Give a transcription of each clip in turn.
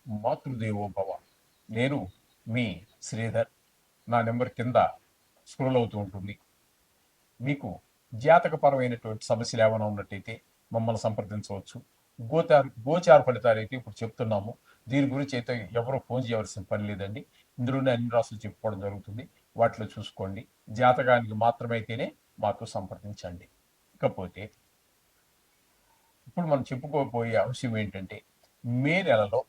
మాతృదేవో భవ. నేను మీ శ్రీధర్. నా నెంబర్ కింద స్క్రోల్ అవుతూ ఉంటుంది. మీకు జాతకపరమైనటువంటి సమస్యలు ఏమైనా ఉన్నట్టయితే మమ్మల్ని సంప్రదించవచ్చు. గోచార ఫలితాలు అయితే ఇప్పుడు చెప్తున్నాము. దీని గురించి అయితే ఎవరు ఫోన్ చేయవలసిన పని లేదండి. ఇందులోనే అన్ని రాసులు చెప్పుకోవడం జరుగుతుంది. వాటిలో చూసుకోండి. జాతకానికి మాత్రమైతేనే మాతో సంప్రదించండి. ఇకపోతే ఇప్పుడు మనం చెప్పుకోబోయే అంశం ఏంటంటే మే నెలలో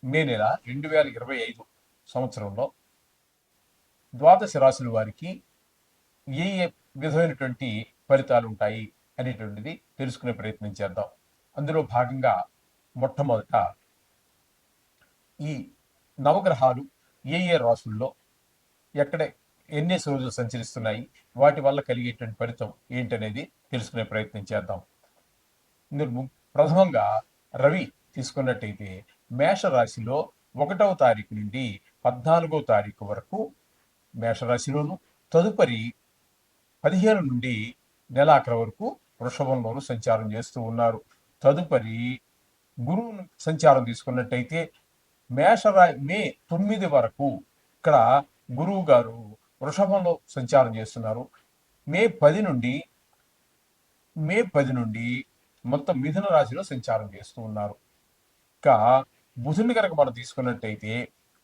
మే నెల 2025 సంవత్సరంలో ద్వాదశ రాశుల వారికి ఏ ఏ విధమైనటువంటి ఫలితాలు ఉంటాయి అనేటువంటిది తెలుసుకునే ప్రయత్నం చేద్దాం. అందులో భాగంగా మొట్టమొదట ఈ నవగ్రహాలు ఏ ఏ రాశుల్లో ఎక్కడ ఎన్నేసి రోజులు సంచరిస్తున్నాయి, వాటి వల్ల కలిగేటువంటి ఫలితం ఏంటనేది తెలుసుకునే ప్రయత్నం చేద్దాం. ఇందులో ప్రథమంగా రవి తీసుకున్నట్టయితే మేషరాశిలో 1వ తారీఖు నుండి 14వ తారీఖు వరకు మేషరాశిలోను, తదుపరి 15 నుండి నెలాఖరు వరకు వృషభంలోను సంచారం చేస్తూ ఉన్నారు. తదుపరి గురువు సంచారం తీసుకున్నట్టయితే మే 9 వరకు ఇక్కడ గురువు గారు వృషభంలో సంచారం చేస్తున్నారు. మే 10 నుండి మొత్తం మిథున రాశిలో సంచారం చేస్తూ ఉన్నారు. ఇంకా బుధుని కనుక మనం తీసుకున్నట్టయితే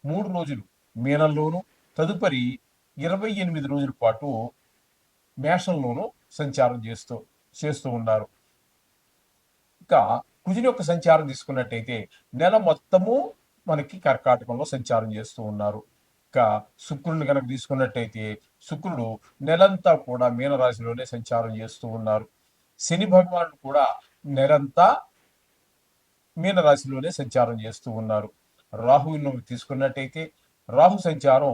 3 రోజులు మీనంలోను, తదుపరి 28 రోజుల పాటు మేషంలోను సంచారం చేస్తూ ఉన్నారు. ఇంకా కుజుని యొక్క సంచారం తీసుకున్నట్టయితే నెల మొత్తము మనకి కర్కాటకంలో సంచారం చేస్తూ ఉన్నారు. ఇంకా శుక్రుడిని కనుక తీసుకున్నట్టయితే శుక్రుడు నెలంతా కూడా మీనరాశిలోనే సంచారం చేస్తూ ఉన్నారు. శని భగవానుడు కూడా నెలంతా మీనరాశిలోనే సంచారం చేస్తూ ఉన్నారు. రాహువును తీసుకున్నట్టయితే రాహు సంచారం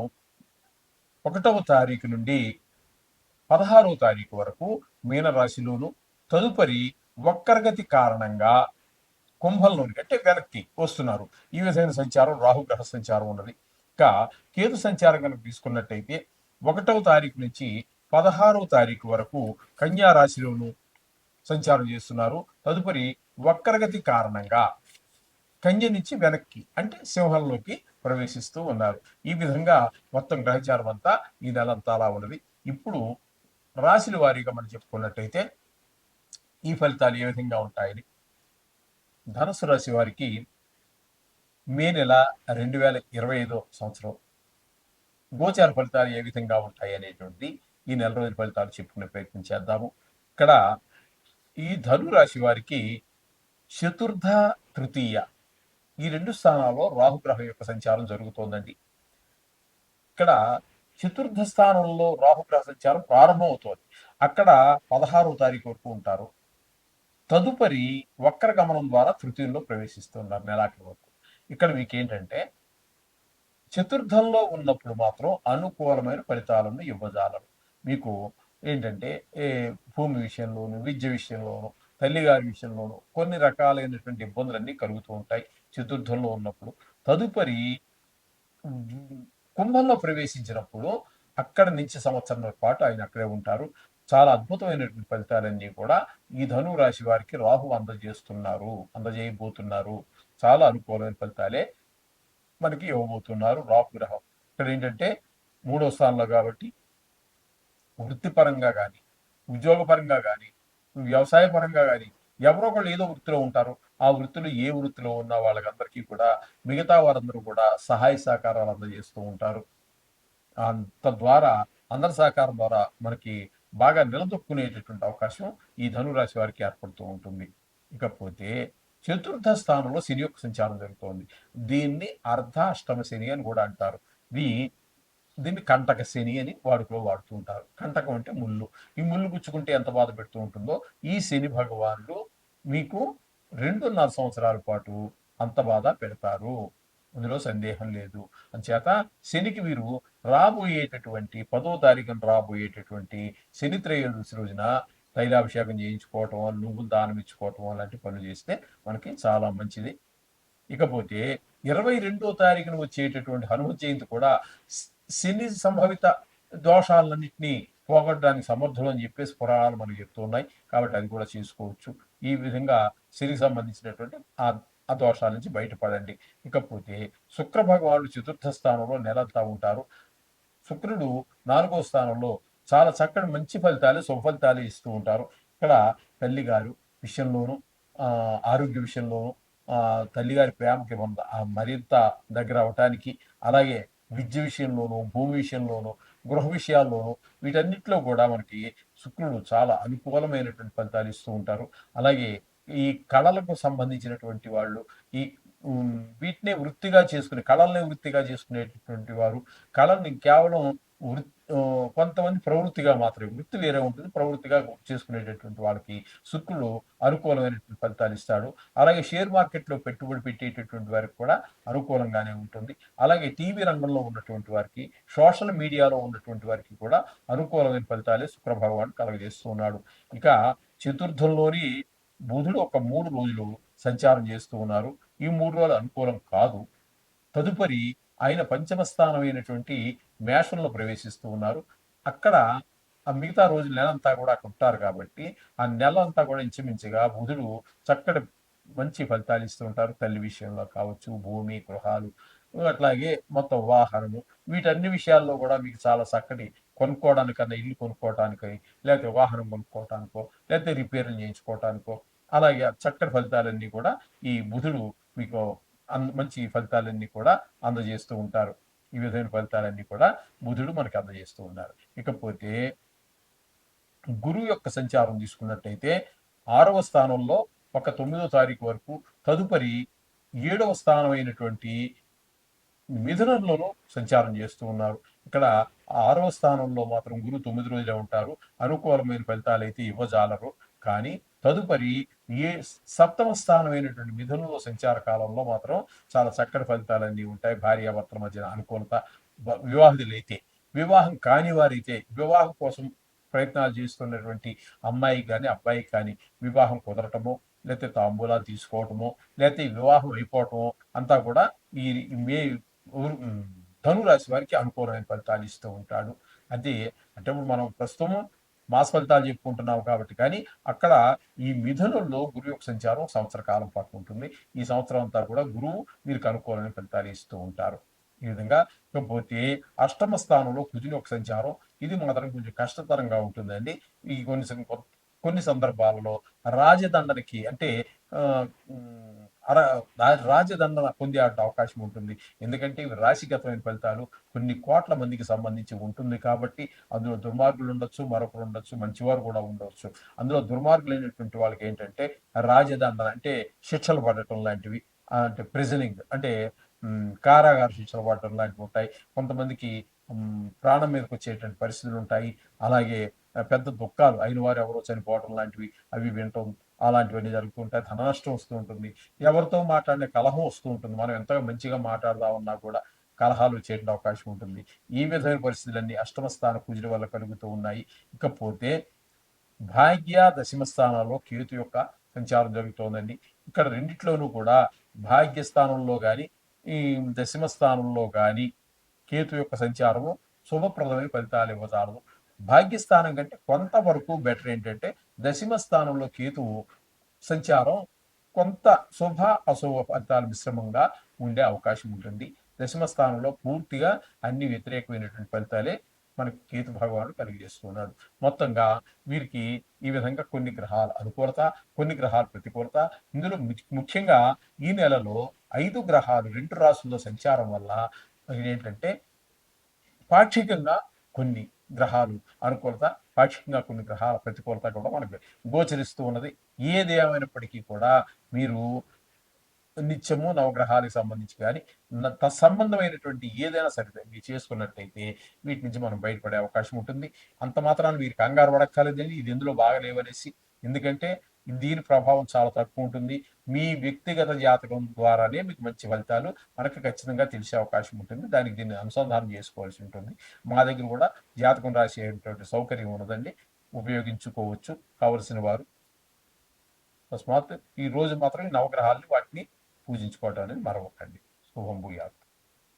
1వ తారీఖు నుండి 16వ తారీఖు వరకు మీనరాశిలోను, తదుపరి వక్రగతి కారణంగా కుంభంలోనికి అంటే వెనక్కి వస్తున్నారు. ఈ విధమైన సంచారం రాహుగ్రహ సంచారం ఉన్నది. ఇంకా కేతు సంచారం కనుక తీసుకున్నట్టయితే 1వ తారీఖు నుంచి 16వ తారీఖు వరకు కన్యా రాశిలోను సంచారం చేస్తున్నారు. తదుపరి వక్రగతి కారణంగా కన్య నుంచి వెనక్కి అంటే సింహంలోకి ప్రవేశిస్తూ ఉన్నారు. ఈ విధంగా మొత్తం గ్రహచారం అంతా ఈ నెలంతా అలా ఉన్నది. ఇప్పుడు రాశుల వారీగా మనం చెప్పుకున్నట్టయితే ఈ ఫలితాలు ఏ విధంగా ఉంటాయని, ధనుసు రాశి వారికి మే నెల 2025 సంవత్సరం గోచార ఫలితాలు ఏ విధంగా ఉంటాయి అనేటువంటి ఈ నెల రోజుల ఫలితాలు చెప్పుకునే ప్రయత్నం చేద్దాము. ఇక్కడ ఈ ధను రాశి వారికి చతుర్థ, తృతీయ ఈ 2 స్థానాల్లో రాహుగ్రహం యొక్క సంచారం జరుగుతోందండి. ఇక్కడ చతుర్థ స్థానంలో రాహుగ్రహ సంచారం ప్రారంభం అవుతోంది. అక్కడ 16వ తారీఖు వరకు ఉంటారు. తదుపరి వక్ర గమనం ద్వారా తృతీయంలో ప్రవేశిస్తున్నారు నెలాఖరు వరకు. ఇక్కడ మీకు ఏంటంటే చతుర్థంలో ఉన్నప్పుడు మాత్రం అనుకూలమైన ఫలితాలను ఇవ్వజాలరు. మీకు ఏంటంటే భూమి విషయంలోను, విద్య విషయంలోను, తల్లిగారి విషయంలోను కొన్ని రకాలైనటువంటి ఇబ్బందులన్నీ కలుగుతూ ఉంటాయి చతుర్థంలో ఉన్నప్పుడు. తదుపరి కుంభంలో ప్రవేశించినప్పుడు అక్కడ నుంచి సంవత్సరం పాటు ఆయన అక్కడే ఉంటారు. చాలా అద్భుతమైనటువంటి ఫలితాలన్నీ కూడా ఈ ధను రాశి వారికి రాహు అందజేయబోతున్నారు. చాలా అనుకూలమైన ఫలితాలే మనకి ఇవ్వబోతున్నారు రాహు గ్రహం. ఇక్కడ ఏంటంటే 3వ స్థానంలో కాబట్టి వృత్తిపరంగా కానీ, ఉద్యోగపరంగా కానీ, వ్యవసాయ పరంగా కానీ ఎవరో ఒకళ్ళు ఏదో వృత్తిలో ఉంటారు. ఆ వృత్తిలో ఏ వృత్తిలో ఉన్న వాళ్ళకందరికీ కూడా మిగతా వారందరూ కూడా సహాయ సహకారాలు అందజేస్తూ ఉంటారు. తద్వారా అందరి సహకారం ద్వారా మనకి బాగా నిలదొక్కునేటటువంటి అవకాశం ఈ ధనురాశి వారికి ఏర్పడుతూ ఉంటుంది. ఇకపోతే చతుర్థ స్థానంలో శని యొక్క సంచారం జరుగుతోంది. దీన్ని అర్ధాష్టమ శని అని కూడా అంటారు. దీన్ని కంటక శని అని వాడుకలో వాడుతూ ఉంటారు. కంటకం అంటే ముళ్ళు. ఈ ముళ్ళు గుచ్చుకుంటే ఎంత బాధ పెడుతూ ఉంటుందో ఈ శని భగవానుడు మీకు 2.5 సంవత్సరాల పాటు అంత బాధ పెడతారు. అందులో సందేహం లేదు. అంచేత శనికి వీరు రాబోయేటటువంటి 10వ తారీఖున రాబోయేటటువంటి శని త్రయోదశి రోజున తైలాభిషేకం చేయించుకోవటం, నువ్వులు దానం ఇచ్చుకోవటం అలాంటి పనులు చేస్తే మనకి చాలా మంచిది. ఇకపోతే 22వ తారీఖున వచ్చేటటువంటి హనుమ జయంతి కూడా శని సంభవిత దోషాలన్నింటినీ పోగొట్టడానికి సమర్థులు అని చెప్పేసి పురాణాలు మనకు చెప్తున్నాయి. కాబట్టి అది కూడా చేసుకోవచ్చు. ఈ విధంగా శనికి సంబంధించినటువంటి ఆ దోషాల నుంచి బయటపడండి. ఇకపోతే శుక్ర భగవానుడు చతుర్థ స్థానంలో నెలంతా ఉంటారు. శుక్రుడు 4వ స్థానంలో చాలా చక్కటి మంచి ఫలితాలు, శుభ ఫలితాలు ఇస్తూ ఉంటారు. ఇక్కడ తల్లిగారు విషయంలోనూ, ఆరోగ్య విషయంలోనూ, తల్లిగారి ప్రేమకి మరింత దగ్గర అవ్వటానికి, అలాగే విద్య విషయంలోనూ, భూమి విషయంలోనూ, గృహ విషయాల్లోనూ, వీటన్నిటిలో కూడా మనకి శుక్రుడు చాలా అనుకూలమైనటువంటి ఫలితాలు ఇస్తూ ఉంటారు. అలాగే ఈ కళలకు సంబంధించినటువంటి వాళ్ళు, ఈ వీటినే వృత్తిగా చేసుకునే, కళల్ని వృత్తిగా చేసుకునేటటువంటి వారు, కళల్ని కేవలం కొంతమంది ప్రవృత్తిగా మాత్రమే, వృత్తి వేరే ఉంటుంది, ప్రవృత్తిగా చేసుకునేటటువంటి వాళ్ళకి శుక్రుడు అనుకూలమైనటువంటి ఫలితాలు ఇస్తాడు. అలాగే షేర్ మార్కెట్లో పెట్టుబడి పెట్టేటటువంటి వారికి కూడా అనుకూలంగానే ఉంటుంది. అలాగే టీవీ రంగంలో ఉన్నటువంటి వారికి, సోషల్ మీడియాలో ఉన్నటువంటి వారికి కూడా అనుకూలమైన ఫలితాలే శుక్ర భగవానుడు కలుగజేస్తూ ఉన్నాడు. ఇక చతుర్థంలోని బుధుడు ఒక 3 రోజులు సంచారం చేస్తూ ఉన్నారు. ఈ 3 రోజులు అనుకూలం కాదు. తదుపరి ఆయన పంచమ స్థానమైనటువంటి మేషంలో ప్రవేశిస్తూ ఉన్నారు. అక్కడ ఆ మిగతా రోజులు నెలంతా కూడా అక్కడ ఉంటారు కాబట్టి, ఆ నెల అంతా కూడా ఇంచుమించుగా బుధుడు చక్కటి మంచి ఫలితాలు ఇస్తూ ఉంటారు. తల్లి విషయంలో కావచ్చు, భూమి, గృహాలు, అట్లాగే మొత్తం వాహనము, వీటన్ని విషయాల్లో కూడా మీకు చాలా చక్కటి, కొనుక్కోవడానికన్నా ఇల్లు కొనుక్కోవటానికి, లేకపోతే వాహనం కొనుక్కోవటానికో, లేకపోతే రిపేర్లు చేయించుకోవటానికో, అలాగే చక్కటి ఫలితాలన్నీ కూడా ఈ బుధుడు మీకు మంచి ఫలితాలన్నీ కూడా అందజేస్తూ ఉంటారు. ఈ విధమైన ఫలితాలన్నీ కూడా బుధుడు మనకి అందజేస్తూ ఉన్నారు. ఇకపోతే గురువు యొక్క సంచారం తీసుకున్నట్టయితే 6వ స్థానంలో ఒక 9వ తారీఖు వరకు, తదుపరి 7వ స్థానం అయినటువంటి మిథునంలోనూ సంచారం చేస్తూ ఉన్నారు. ఇక్కడ 6వ స్థానంలో మాత్రం గురువు 9 రోజులే ఉంటారు. అనుకూలమైన ఫలితాలు అయితే ఇవ్వజాలరు. కానీ తదుపరి సప్తమ స్థానమైనటువంటి మిథునంలో సంచార కాలంలో మాత్రం చాలా చక్కటి ఫలితాలన్నీ ఉంటాయి. భార్యాభర్తల మధ్యన అనుకూలత, వివాహితులైతే, వివాహం కాని వారైతే, వివాహం కోసం ప్రయత్నాలు చేస్తున్నటువంటి అమ్మాయికి కానీ అబ్బాయికి కానీ వివాహం కుదరటమో, లేకపోతే తాంబూలాలు తీసుకోవటమో, లేకపోతే వివాహం అయిపోవటమో అంతా కూడా ఈ మే ధనురాశి వారికి అనుకూలమైన ఫలితాలు ఇస్తూ ఉంటాడు. అదే అంటే మనం ప్రస్తుతం మాస ఫలితాలు చెప్పుకుంటున్నాం కాబట్టి, కానీ అక్కడ ఈ మిథునంలో గురువు యొక్క సంచారం సంవత్సర కాలం పాటు ఉంటుంది. ఈ సంవత్సరం అంతా కూడా గురువు మీకు అనుకూలమైన ఫలితాలు ఇస్తూ ఉంటారు. ఈ విధంగా ఇకపోతే అష్టమ స్థానంలో కుజుని యొక్క సంచారం, ఇది మాత్రం కొంచెం కష్టతరంగా ఉంటుందండి. ఈ కొన్ని సందర్భాలలో రాజదండనకి అంటే రాజదండన పొందే అవకాశం ఉంటుంది. ఎందుకంటే ఇవి రాశిగతమైన ఫలితాలు, కొన్ని కోట్ల మందికి సంబంధించి ఉంటుంది కాబట్టి, అందులో దుర్మార్గులు ఉండొచ్చు, మరొకరు ఉండొచ్చు, మంచివారు కూడా ఉండవచ్చు. అందులో దుర్మార్గులైనటువంటి వాళ్ళకి ఏంటంటే రాజదండన అంటే శిక్షలు పడటం లాంటివి, అంటే ప్రిజనింగ్ అంటే కారాగార శిక్షలు పడటం లాంటివి ఉంటాయి. కొంతమందికి ప్రాణం మీదకి వచ్చేటువంటి పరిస్థితులు ఉంటాయి. అలాగే పెద్ద దుఃఖాలు, అయిన వారు ఎవరో చనిపోవడం లాంటివి అవి వినటం, అలాంటివన్నీ జరుగుతూ ఉంటాయి. ధన నష్టం వస్తూ ఉంటుంది. ఎవరితో మాట్లాడిన కలహం వస్తూ ఉంటుంది. మనం ఎంతో మంచిగా మాట్లాడదామన్నా కూడా కలహాలు వచ్చేటువంటి అవకాశం ఉంటుంది. ఈ విధమైన పరిస్థితులన్నీ అష్టమ స్థాన కుజుల వల్ల కలుగుతూ ఉన్నాయి. ఇకపోతే భాగ్య దశమ స్థానాల్లో కేతు యొక్క సంచారం జరుగుతోందండి. ఇక్కడ రెండిట్లోనూ కూడా భాగ్యస్థానంలో కానీ, ఈ దశమ స్థానంలో కానీ కేతు యొక్క సంచారము శుభప్రదమైన ఫలితాలు ఇవ్వజాలదు. భాగ్యస్థానం కంటే కొంతవరకు బెటర్ ఏంటంటే, దశమ స్థానంలో కేతువు సంచారం కొంత శుభ అశుభ ఫలితాలు మిశ్రమంగా ఉండే అవకాశం ఉంటుంది. దశమ స్థానంలో పూర్తిగా అన్ని వ్యతిరేకమైనటువంటి ఫలితాలే మనకి కేతు భగవానుడు కలిగజేస్తున్నాడు. మొత్తంగా వీరికి ఈ విధంగా కొన్ని గ్రహాల అనుకూలత, కొన్ని గ్రహాల ప్రతికూలత. ఇందులో ముఖ్యంగా ఈ నెలలో 5 గ్రహాలు 2 రాశుల్లో సంచారం వల్ల ఏంటంటే పాక్షికంగా కొన్ని గ్రహాలు అనుకూలత, పాక్షికంగా కొన్ని గ్రహాల ప్రతికూలత కూడా మనకు గోచరిస్తూ ఉన్నది. ఏది ఏమైనప్పటికీ కూడా మీరు నిత్యము నవగ్రహాలకు సంబంధించి కానీ, తత్సంబంధమైనటువంటి ఏదైనా సరే మీరు చేసుకున్నట్టయితే వీటి నుంచి మనం బయటపడే అవకాశం ఉంటుంది. అంత మాత్రాన మీరు కంగారు పడక్కర్లేదండి ఇది ఎందులో బాగలేవనేసి. ఎందుకంటే దీని ప్రభావం చాలా తక్కువ ఉంటుంది. మీ వ్యక్తిగత జాతకం ద్వారానే మీకు మంచి ఫలితాలు మనకు ఖచ్చితంగా తెలిసే అవకాశం ఉంటుంది. దానికి దీన్ని అనుసంధానం చేసుకోవాల్సి ఉంటుంది. మా దగ్గర కూడా జాతకం రాసేటువంటి సౌకర్యం ఉన్నదండి. ఉపయోగించుకోవచ్చు కావలసిన వారు. తస్మాత్ ఈ రోజు మాత్రం నవగ్రహాలని వాటిని పూజించుకోవటం అనేది మరొకండి. శుభం భూయాలు.